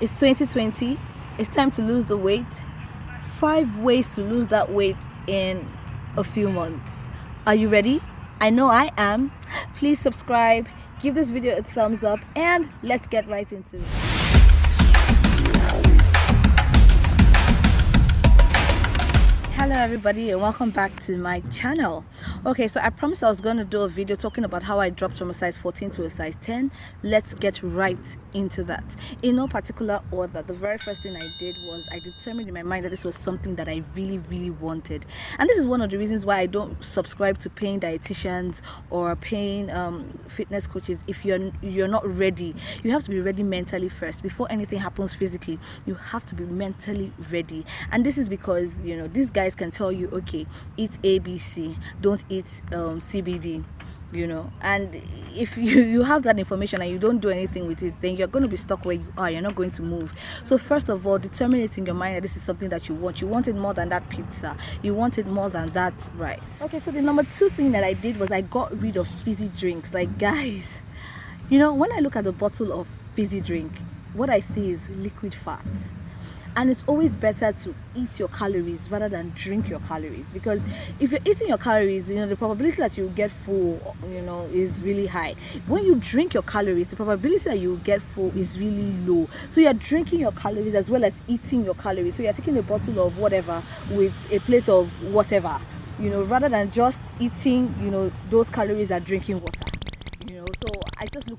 It's 2020. It's time to lose the weight. 5 ways to lose that weight in a few months. Are you ready? I know I am. Please subscribe, give this video a thumbs up, and let's get right into it. Hello everybody and welcome back to my channel. Okay, so I promised I was going to do a video talking about how I dropped from a size 14 to a size 10. Let's get right into that. In no particular order, the very first thing I did was I determined in my mind that this was something that I really wanted. And this is one of the reasons why I don't subscribe to paying dietitians or paying fitness coaches. If you're not ready, you have to be ready mentally first. Before anything happens physically, you have to be mentally ready. And this is because, you know, these guys can tell you, okay, eat ABC, don't eat CBD, you know. And if you have that information and you don't do anything with it, then you're going to be stuck where you are. You're not going to move. So first of all, determine it in your mind that this is something that you want. You want it more than that pizza. You want it more than that rice. Okay, so the number 2 thing that I did was I got rid of fizzy drinks. Like, guys, you know, when I look at the bottle of fizzy drink, what I see is liquid fat. And it's always better to eat your calories rather than drink your calories, because if you're eating your calories, you know, the probability that you get full, you know, is really high. When you drink your calories, the probability that you get full is really low. So you're drinking your calories as well as eating your calories. So you're taking a bottle of whatever with a plate of whatever, you know, rather than just eating, you know, those calories and drinking water, you know. So I just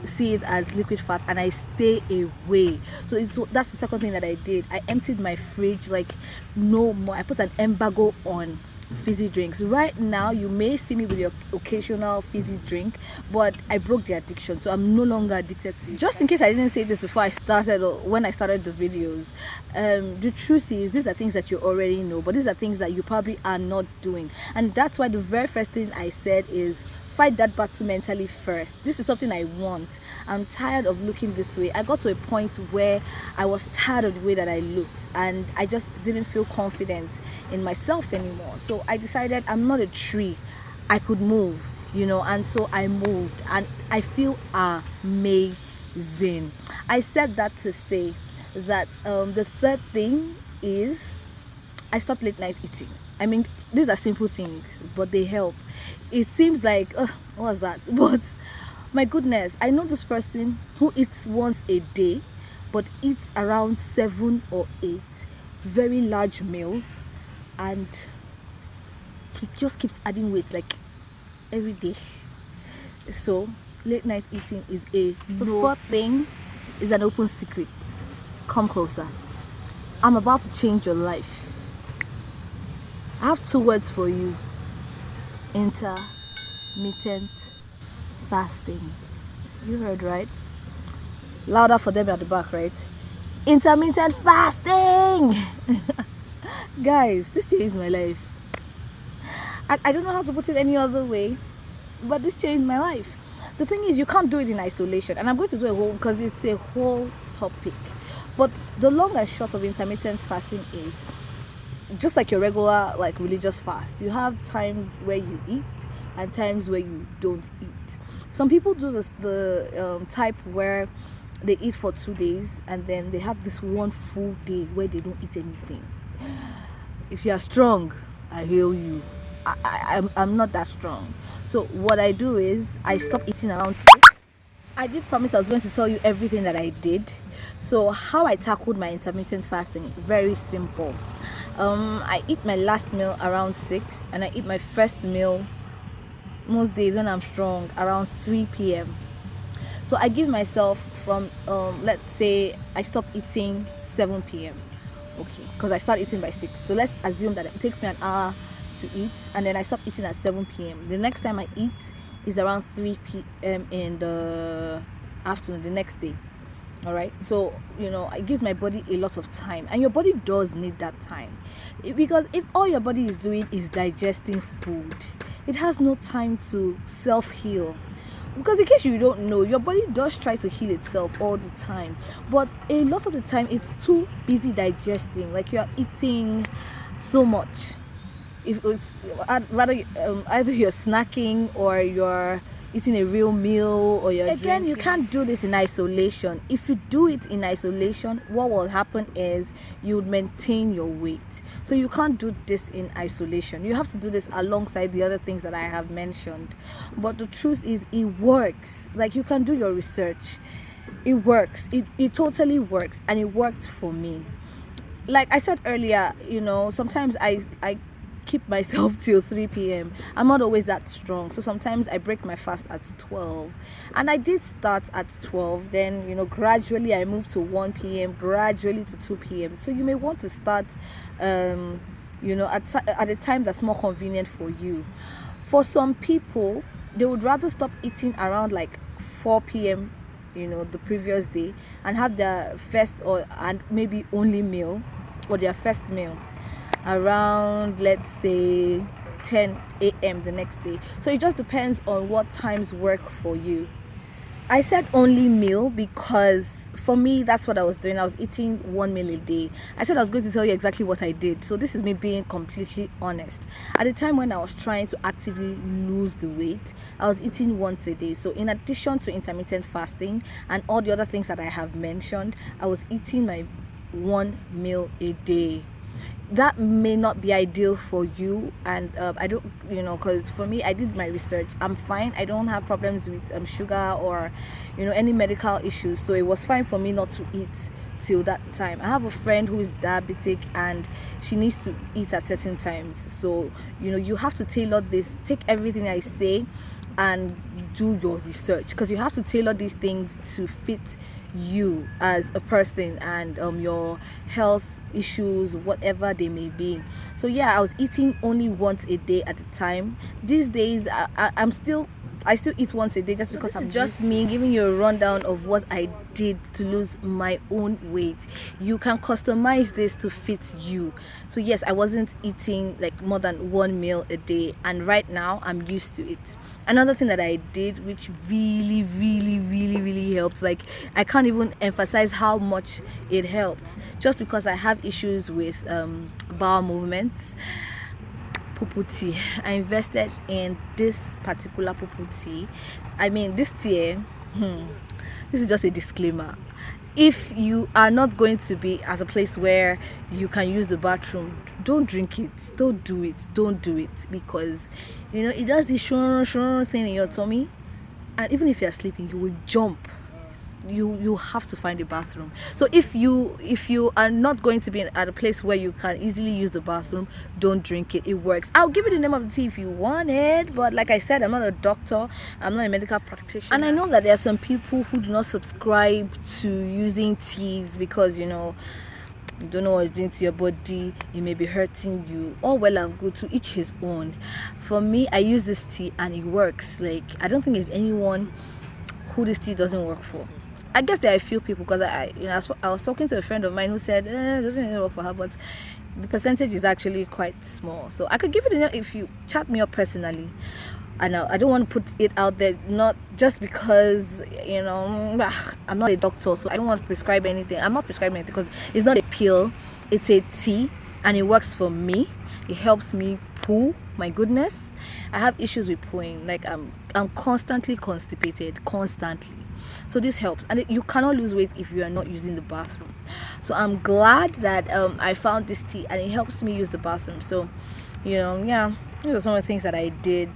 see it as liquid fat and I stay away. So that's the second thing that I did. I emptied my fridge, like no more. I put an embargo on fizzy drinks. Right now you may see me with your occasional fizzy drink, but I broke the addiction, so I'm no longer addicted to it. Just in case I didn't say this before I started, or when I started the videos, the truth is these are things that you already know, but these are things that you probably are not doing. And that's why the very first thing I said is fight that battle mentally first. This is something I want. I'm tired of looking this way. I got to a point where I was tired of the way that I looked and I just didn't feel confident in myself anymore. So I decided I'm not a tree. I could move, you know, and so I moved and I feel amazing. I said that to say that the third thing is I stopped late night eating. I mean, these are simple things, but they help. It seems like, what's that? But my goodness, I know this person who eats once a day, but eats around 7 or 8 very large meals, and he just keeps adding weight like every day. So late night eating is the fourth thing is an open secret. Come closer. I'm about to change your life. I have 2 words for you: intermittent fasting. You heard right. Louder for them at the back, right? Intermittent fasting. Guys, this changed my life. I don't know how to put it any other way, but this changed my life. The thing is, you can't do it in isolation, and I'm going to do a whole, because it's a whole topic. But the long and short of intermittent fasting is just like your regular, like, religious fast. You have times where you eat and times where you don't eat. Some people do the type where they eat for 2 days and then they have this one full day where they don't eat anything. If you are strong, I hail you. I'm not that strong. So what I do is I stop eating around 6. I did promise I was going to tell you everything that I did. So how I tackled my intermittent fasting, very simple. I eat my last meal around 6 and I eat my first meal most days when I'm strong around 3 p.m. So I give myself from let's say I stop eating 7 p.m. okay, because I start eating by 6. So let's assume that it takes me an hour to eat and then I stop eating at 7 p.m. The next time I eat is around 3 p.m. in the afternoon the next day. All right, so you know, it gives my body a lot of time, and your body does need that time, because if all your body is doing is digesting food, it has no time to self-heal. Because in case you don't know, your body does try to heal itself all the time, but a lot of the time it's too busy digesting. Like, you're eating so much. If it's rather either you're snacking or you're eating a real meal, or you're again drinking. You can't do this in isolation. If you do it in isolation, what will happen is you would maintain your weight. So you can't do this in isolation. You have to do this alongside the other things that I have mentioned. But the truth is, it works. Like, you can do your research. It works. It totally works, and it worked for me. Like I said earlier, sometimes I keep myself till 3 p.m. I'm not always that strong, so sometimes I break my fast at 12, and I did start at 12. Then gradually I moved to 1 p.m., gradually to 2 p.m. So you may want to start at a time that's more convenient for you. For some people, they would rather stop eating around like 4 p.m. The previous day, and have their first and maybe only meal, or their first meal around, let's say, 10 a.m. the next day. So it just depends on what times work for you. I said only meal because for me, that's what I was doing. I was eating 1 meal a day. I said I was going to tell you exactly what I did. So this is me being completely honest. At the time when I was trying to actively lose the weight, I was eating once a day. So in addition to intermittent fasting and all the other things that I have mentioned, I was eating my 1 meal a day. That may not be ideal for you, and I don't, because for me, I did my research. I'm fine. I don't have problems with sugar or any medical issues, so it was fine for me not to eat till that time. I have a friend who is diabetic, and she needs to eat at certain times. So you have to tailor this. Take everything I say and do your research, because you have to tailor these things to fit you as a person and your health issues, whatever they may be. So I was eating only once a day at a time. These days I still eat once a day, just because I'm just me giving you a rundown of what I did to lose my own weight. You can customize this to fit you. So yes, I wasn't eating like more than 1 meal a day, and right now I'm used to it. Another thing that I did, which really, really, really, really helped, like I can't even emphasize how much it helped, just because I have issues with bowel movements. Pupu tea. I invested in this particular pupu tea. I mean, this tea, this is just a disclaimer. If you are not going to be at a place where you can use the bathroom, don't drink it. Don't do it, because it does this shoo thing in your tummy, and even if you're sleeping, you will jump. You have to find a bathroom. So if you are not going to be at a place where you can easily use the bathroom, don't drink it. It works. I'll give you the name of the tea if you want it, but like I said, I'm not a doctor, I'm not a medical practitioner, and I know that there are some people who do not subscribe to using teas because you don't know what it's doing to your body, it may be hurting you. All well and good, to each his own. For me, I use this tea and it works. Like, I don't think there's anyone who this tea doesn't work for. I guess there are a few people, because I was talking to a friend of mine who said it doesn't really work for her, but the percentage is actually quite small. So I could give it a note if you chat me up personally. And I don't want to put it out there, not just because I'm not a doctor, so I don't want to prescribe anything. I'm not prescribing anything because it's not a pill, it's a tea, and it works for me. It helps me poo. My goodness, I have issues with pooing. Like I'm constantly constipated, so this helps. And you cannot lose weight if you are not using the bathroom. So I'm glad that I found this tea and it helps me use the bathroom. So these are some of the things that I did.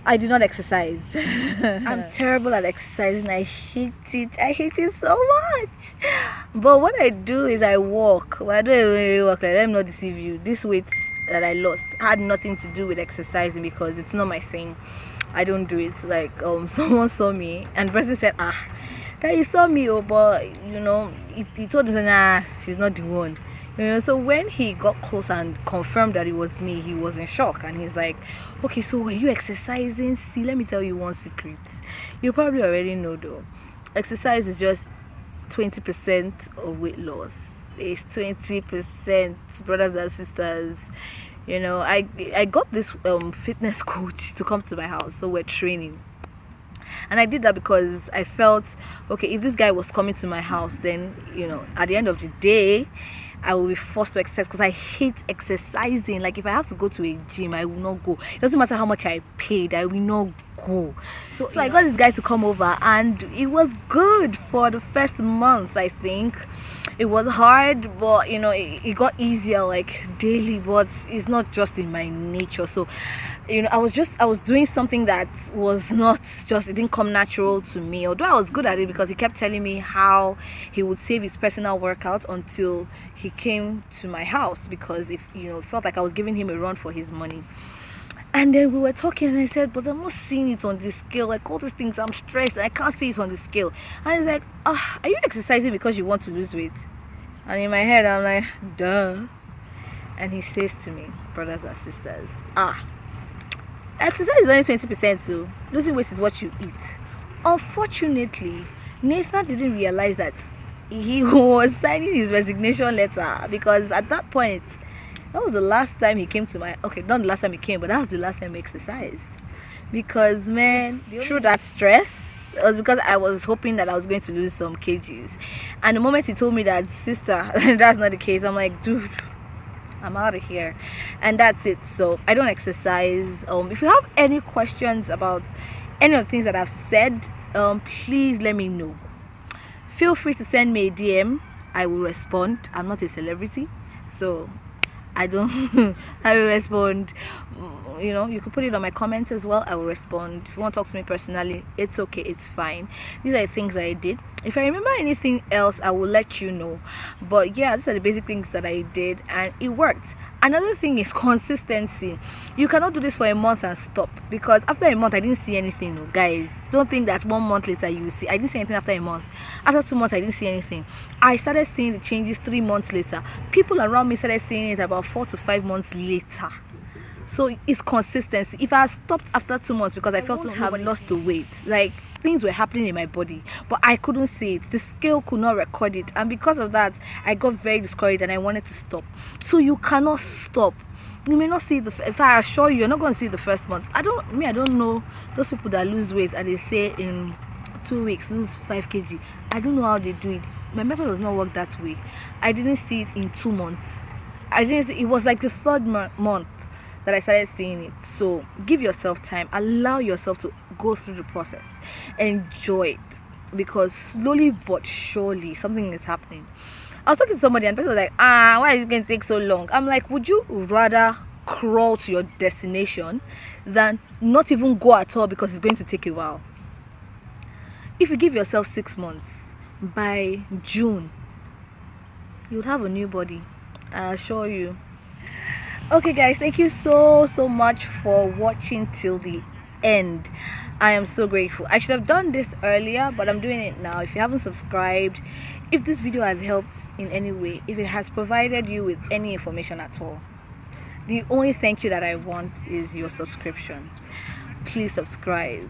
I did not exercise. I'm terrible at exercising. I hate it so much. But what I do is I walk. Well, I don't really walk. Let me not deceive you. This weight that I lost had nothing to do with exercising, because it's not my thing. I don't do it. Like someone saw me and the person said, that he saw me, but he told him, nah, she's not the one. So when he got close and confirmed that it was me, he was in shock, and he's like, okay, so were you exercising? See, let me tell you one secret. You probably already know though. Exercise is just 20% of weight loss. It's 20%, brothers and sisters. I got this fitness coach to come to my house, so we're training. And I did that because I felt, okay, if this guy was coming to my house, then at the end of the day I will be forced to exercise, because I hate exercising. Like, if I have to go to a gym, I will not go. It doesn't matter how much I paid, I will not go. So I got this guy to come over, and it was good for the first month. I think it was hard, but it got easier like daily. But it's not just in my nature. So I was doing something that was not just, it didn't come natural to me, although I was good at it, because he kept telling me how he would save his personal workout until he came to my house, because if it felt like I was giving him a run for his money. And then we were talking, and I said, but I'm not seeing it on the scale, like all these things, I'm stressed and I can't see it on the scale. And he's like, are you exercising because you want to lose weight? And in my head I'm like, duh. And he says to me, brothers and sisters, exercise is only 20% too. Losing weight is what you eat. Unfortunately, Nathan didn't realize that he was signing his resignation letter, because at that point, that was the last time he came to not the last time he came, but that was the last time he exercised. Because, man, through that stress, it was because I was hoping that I was going to lose some kgs. And the moment he told me that, sister, that's not the case, I'm like, dude, I'm out of here. And that's it. So I don't exercise. If you have any questions about any of the things that I've said, please let me know. Feel free to send me a DM. I will respond. I'm not a celebrity, so I will respond. You can put it on my comments as well. I will respond. If you want to talk to me personally, it's okay, it's fine. These are the things that I did. If I remember anything else, I will let you know. But yeah, these are the basic things that I did, and it worked. Another thing is consistency. You cannot do this for a month and stop, because after a month I didn't see anything. No, guys, don't think that 1 month later you will see. I didn't see anything after a month. After 2 months I didn't see anything. I started seeing the changes 3 months later. People around me started seeing it about 4 to 5 months later. So it's consistency. If I had stopped after 2 months because I felt to have lost the weight, like things were happening in my body, but I couldn't see it, the scale could not record it, and because of that I got very discouraged and I wanted to stop. So you cannot stop. You may not see if I assure you, you're not going to see the first month. I don't know those people that lose weight and they say in 2 weeks lose 5 kg. I don't know how they do it. My method does not work that way. I didn't see it in 2 months. It was like the third month that I started seeing it. So give yourself time, allow yourself to go through the process, enjoy it, because slowly but surely something is happening. I was talking to somebody and the person was like, why is it going to take so long? I'm like, would you rather crawl to your destination than not even go at all because it's going to take a while? If you give yourself 6 months, by June you'll have a new body, I assure you. Okay guys, thank you so much for watching till the end. I am so grateful. I should have done this earlier, but I'm doing it now. If you haven't subscribed, if this video has helped in any way, if it has provided you with any information at all, the only thank you that I want is your subscription. Please subscribe.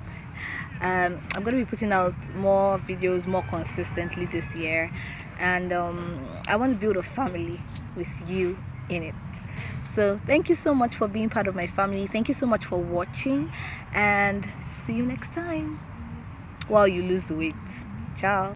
I'm going to be putting out more videos more consistently this year, and I want to build a family with you in it. So thank you so much for being part of my family. Thank you so much for watching, and see you next time while you lose the weight. Ciao.